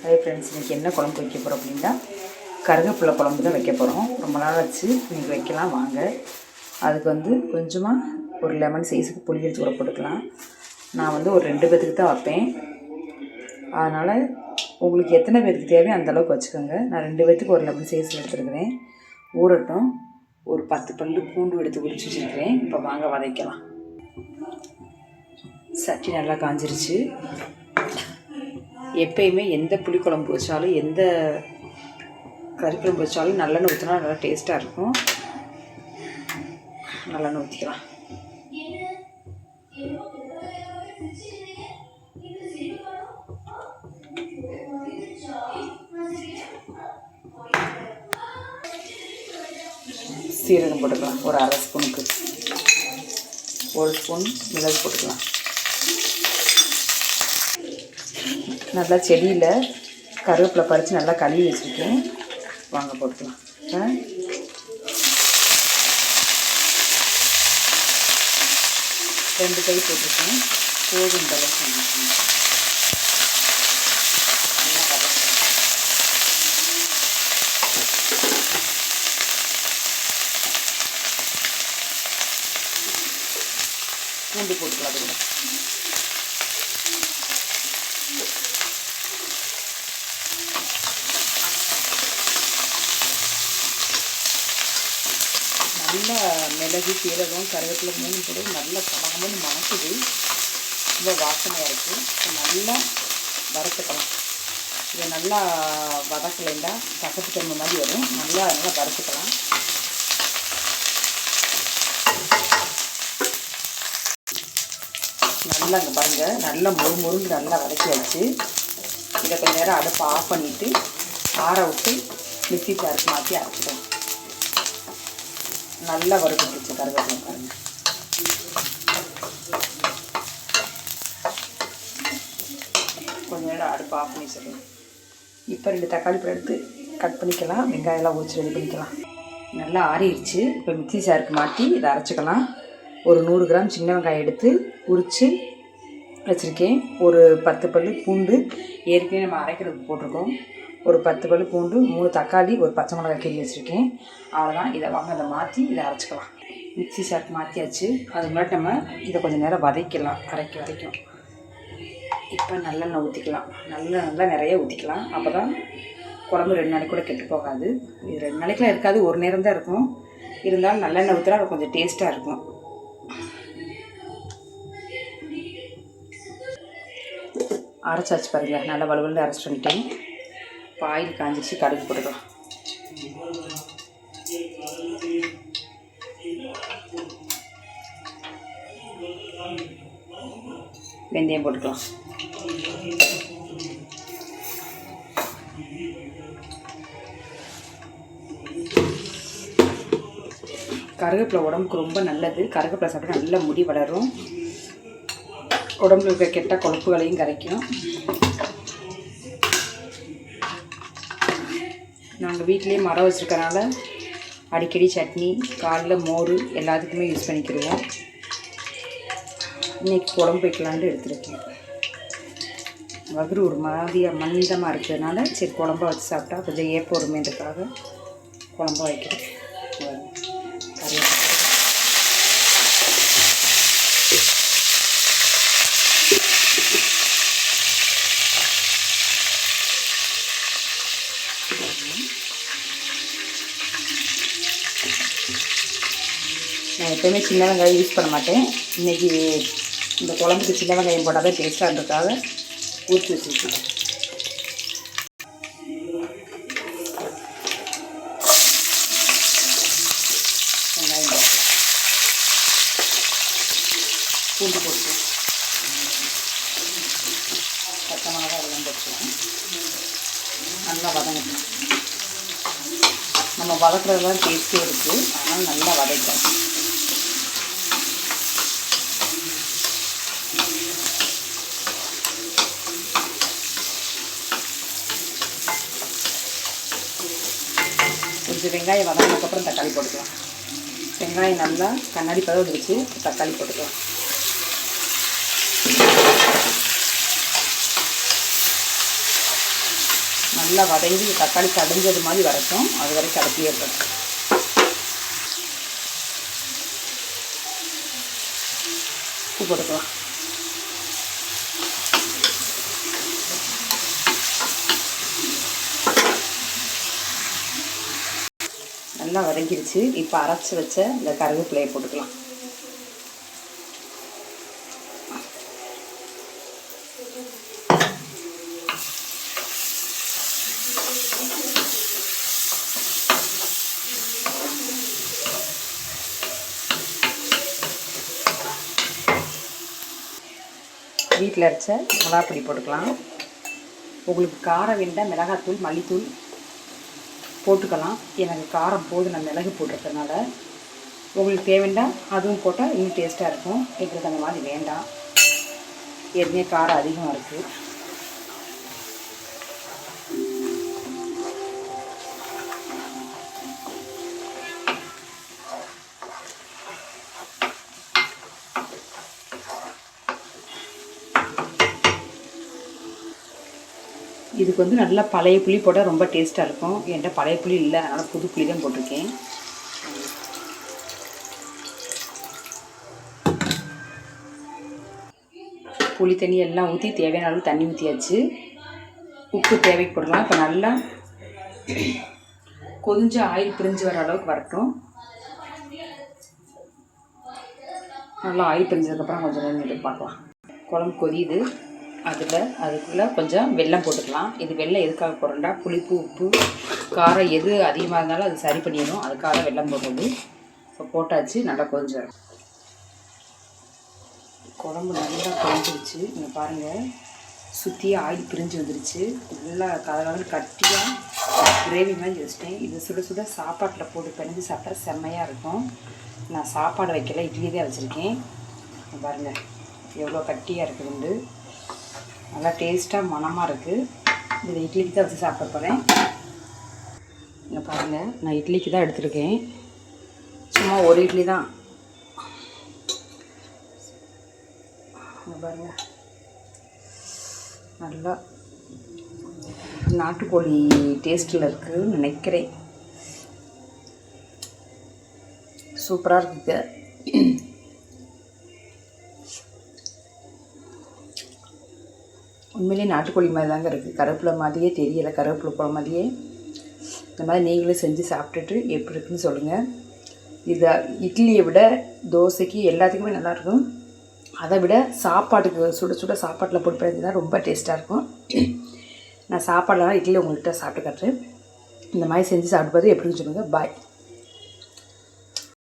Hi friends, இன்றைக்கி என்ன குழம்பு வைக்க போகிறோம் அப்படின்னா கருவேப்பிலை குழம்பு தான் வைக்க போகிறோம். ரொம்ப நாள் வச்சு இன்றைக்கி வைக்கலாம் வாங்க. அதுக்கு கொஞ்சமாக ஒரு லெமன் சைஸுக்கு புளி எடுத்து ஊற போட்டுக்கலாம். நான் ஒரு 2 பேத்துக்கு தான் வைப்பேன். அதனால் உங்களுக்கு எத்தனை பேருக்கு தேவையோ அந்தளவுக்கு வச்சுக்கோங்க. நான் 2 பேத்துக்கு ஒரு லெமன் சைஸ் எடுத்துருக்கிறேன். ஊறட்டும். ஒரு 10 பல்லு பூண்டு எடுத்து உரிச்சு வச்சுருக்கிறேன். இப்போ வாங்க வதக்கலாம். சட்டி நல்லா காஞ்சிருச்சு. எப்பயுமே எந்த புளிக்குழம்பு வச்சாலும் எந்த கறிக்குழம்பு வச்சாலும் நல்லெண்ணெய் ஊற்றினா நல்லா டேஸ்ட்டாக இருக்கும். நல்லெண்ணெய் ஊற்றிக்கலாம். சீரகம் போட்டுக்கலாம். ஒரு 1/2 ஸ்பூனுக்கு 1 ஸ்பூன் மிளகு போட்டுக்கலாம். நல்லா செடியில் கருவேப்பிலை பறித்து நல்லா கழுவி வச்சுருக்கேன். வாங்க போட்டுக்கலாம். 2 கை போட்டிருக்கேன். போதும் இந்த அளவுக்கு. பூண்டு போட்டுக்கலாம். அது நல்லா மிளகு சீரகம் கருவேப்பிலை 3 போட்டு நல்லா கமகமன்னு மணக்குது. ரொம்ப வாசனையாக இருக்குது. நல்லா வறுத்துக்கலாம். இதை நல்லா வதக்கலைண்டா கசப்பு தன்மை மாதிரி வரும். நல்லா வறுத்துக்கலாம். நல்லா அங்கே பாருங்கள், நல்லா முறுமுறுன்னு நல்லா வதக்கியாச்சு. இதை கொஞ்சம் நேரம் அடுப்பை ஆஃப் பண்ணிவிட்டு ஆற விட்டு மிக்ஸி ஜாருக்கு மாற்றி அரைச்சிக்கலாம். நல்லா வறுத்துச்சு கருவேப்பிலை பாருங்கள். கொஞ்சம் நேரம் அடுப்பு ஆஃப் பண்ணி வச்சிடலாம். இப்போ 2 தக்காளி பழம் எடுத்து கட் பண்ணிக்கலாம். வெங்காயம்லாம் ஊற்றி ரெடி பண்ணிக்கலாம். நல்லா ஆறிடுச்சு. இப்போ மிக்ஸி ஜாருக்கு மாற்றி இதை அரைச்சிக்கலாம். ஒரு 100 கிராம் சின்ன வெங்காயம் எடுத்து உரித்து வச்சுருக்கேன். ஒரு 10 பல்லு பூண்டு ஏற்கனவே நம்ம அரைக்கிறதுக்கு போட்டிருக்கோம். ஒரு 10 பல்லு பூண்டு, 3 தக்காளி, ஒரு பச்சை மிளகாய் கிள்ளி வச்சுருக்கேன். அவ்வளோதான். இதை வாங்க அதை மாற்றி இதை அரைச்சிக்கலாம். மிக்ஸி ஜாருக்கு மாற்றியாச்சு. அது முன்னாடி நம்ம இதை கொஞ்சம் நேரம் வதக்கலாம். வரைக்கும் இப்போ நல்லெண்ணெய் ஊற்றிக்கலாம். நல்லா நிறைய ஊற்றிக்கலாம். அப்போ தான் குழம்பு 2 நாளைக்கு கூட கெட்டு போகாது. இது 2 நாளைக்குலாம் இருக்காது, ஒரு நேரம் தான் இருக்கும். இருந்தாலும் நல்லெண்ணெய் ஊற்றினா அது கொஞ்சம் டேஸ்ட்டாக இருக்கும். அரைச்சாச்சு பாருங்கள். நல்லா வலுவலுன்னு அரைச்சிட்டு வந்துட்டேன். இப்போ ஆயில் காஞ்சிச்சு. கடுகு போட்டுக்கலாம். வெந்தயம் போட்டுக்கலாம். கருவேப்பிலை உடம்புக்கு ரொம்ப நல்லது. கருவேப்பிலை சாப்பிட்டா நல்ல முடி வளரும். உடம்புல இருக்க கெட்ட கொழுப்புகளையும் கரைக்கும். நாங்கள் வீட்டிலேயே மரம் வச்சுருக்கனால அடிக்கடி சட்னி, காலையில் மோர் எல்லாத்துக்குமே யூஸ் பண்ணிக்கிடுவோம். இன்றைக்கி குழம்பு வைக்கலான்ட்டு எடுத்துருக்கேன். வகுறு ஒரு மாதிரியாக மந்தமாக இருக்கிறதுனால சரி குழம்பா வச்சு சாப்பிட்டா கொஞ்சம் ஏப்ப ஒருமேன்றதுக்காக குழம்பா வைக்கிறேன். நான் எப்போயுமே சின்ன வெங்காயம் யூஸ் பண்ண மாட்டேன். இன்றைக்கி இந்த குழம்புக்கு சின்ன வெங்காயம் போட்டால் தான் டேஸ்ட்டாக இருந்ததுக்காக ஊற்றி வச்சுருக்கேன். வெங்காயம் போட்டு பூண்டு போட்டு பச்சை மிளகாய் எல்லாம் போட்டுக்கலாம். நல்லா வதங்கணும். நம்ம வதக்குறது தான் டேஸ்ட்டே இருக்குது. அதனால் நல்லா வதக்கலாம். கொஞ்சம் வெங்காயம் வதங்கினதுக்கப்புறம் தக்காளி போட்டுக்கலாம். வெங்காயம் நல்லா கண்ணாடி பதம் வந்துருச்சு. தக்காளி போட்டுக்கலாம். நல்லா வதங்கி தக்காளி கடைஞ்சது மாதிரி வரட்டும். அது வரைக்கும் அடுப்பிலே இருக்கணும். உப்பு போட்டுக்கலாம். நல்லா வதங்கிடுச்சு. இப்போ அரைச்சி வச்ச இந்த கருவேப்பிலையை போட்டுக்கலாம். வீட்டில் அரைச்ச மிளகாப்பொடி போட்டுக்கலாம். உங்களுக்கு காரம் வேண்டாம் மிளகாத்தூள் மல்லித்தூள் போட்டுக்கலாம். எனக்கு காரம் போது நான் மிளகு போட்டிருக்கனால. உங்களுக்கு தேவைண்டா அதுவும் போட்டால் இன்னும் டேஸ்ட்டாக இருக்கும். எங்களுக்கு அந்த மாதிரி வேண்டாம், ஏற்கனவே காரம் அதிகமாக இருக்குது. இதுக்கு வந்து நல்லா பழைய புளி போட்டால் ரொம்ப டேஸ்ட்டாக இருக்கும். என்கிட்ட பழைய புளி இல்லை, அதனால் புது புளி தான் போட்டிருக்கேன். புளி தண்ணி எல்லாம் ஊற்றி தேவையான அளவு தண்ணி ஊற்றியாச்சு. உப்பு தேவைக்கு போடலாம். இப்போ நல்லா கொஞ்சம் ஆயில் பிரிஞ்சு வர அளவுக்கு வரட்டும். நல்லா ஆயில் பிரிஞ்சதுக்கப்புறம் கொஞ்சம் நேரம் எடுத்து பார்க்கலாம். குழம்பு கொதியுது. அதுக்குள்ளே கொஞ்சம் வெல்லம் போட்டுக்கலாம். இது வெல்லம் எதுக்காக போடுறோம்னா புளிப்பு உப்பு காரம் எது அதிகமாக இருந்தாலும் அது சரி பண்ணிடணும். அதுக்காக வெல்லம் போடுறது. இப்போ போட்டாச்சு. நல்லா கொதிச்சு வரும். குழம்பு நல்லா கொதிச்சிருச்சு. இங்கே பாருங்கள், சுற்றி ஆயில் பிரிஞ்சு வந்துருச்சு. நல்லா கலகலன்னு கட்டியாக கிரேவி மாதிரி வச்சுட்டேன். இது சுட சுட சாப்பாட்டில் போட்டு பிணைஞ்சு சாப்பிட்டா செம்மையாக இருக்கும். நான் சாப்பாடு வைக்கல, இட்லி தான் வச்சுருக்கேன். பாருங்கள் எவ்வளோ கட்டியாக இருக்குதுண்டு. நல்லா டேஸ்ட்டாக மணமாக இருக்குது. இதில் இட்லிக்கு தான் வச்சு சாப்பிட போகிறேன். இங்கே பாருங்கள், நான் இட்லிக்கு தான் எடுத்துருக்கேன். சும்மா ஒரு இட்லி தான். இங்கே பாருங்கள், நல்லா நாட்டுக்கோழி டேஸ்ட்டில் இருக்குதுன்னு நினைக்கிறேன். சூப்பராக இருக்குது. உண்மையிலே நாட்டுக்கோழி மாதிரி தாங்க இருக்குது. கருவேப்பிலை மாதிரியே தெரியலை. கருவேப்பிலை குழம்பு மாதிரியே. இந்த மாதிரி நீங்களும் செஞ்சு சாப்பிட்டுட்டு எப்படி இருக்குன்னு சொல்லுங்கள். இதை இட்லியை விட தோசைக்கு எல்லாத்துக்குமே நல்லாயிருக்கும். அதை விட சாப்பாட்டுக்கு சுட சுட சாப்பாட்டில் போட்டு பிறகு ரொம்ப டேஸ்ட்டாக இருக்கும். நான் சாப்பாடெலாம் இட்லி உங்கள்கிட்ட சாப்பிட்டு காட்டுறேன். இந்த மாதிரி செஞ்சு சாப்பிட்டு பார்த்து எப்படின்னு சொல்லுங்கள். பாய்.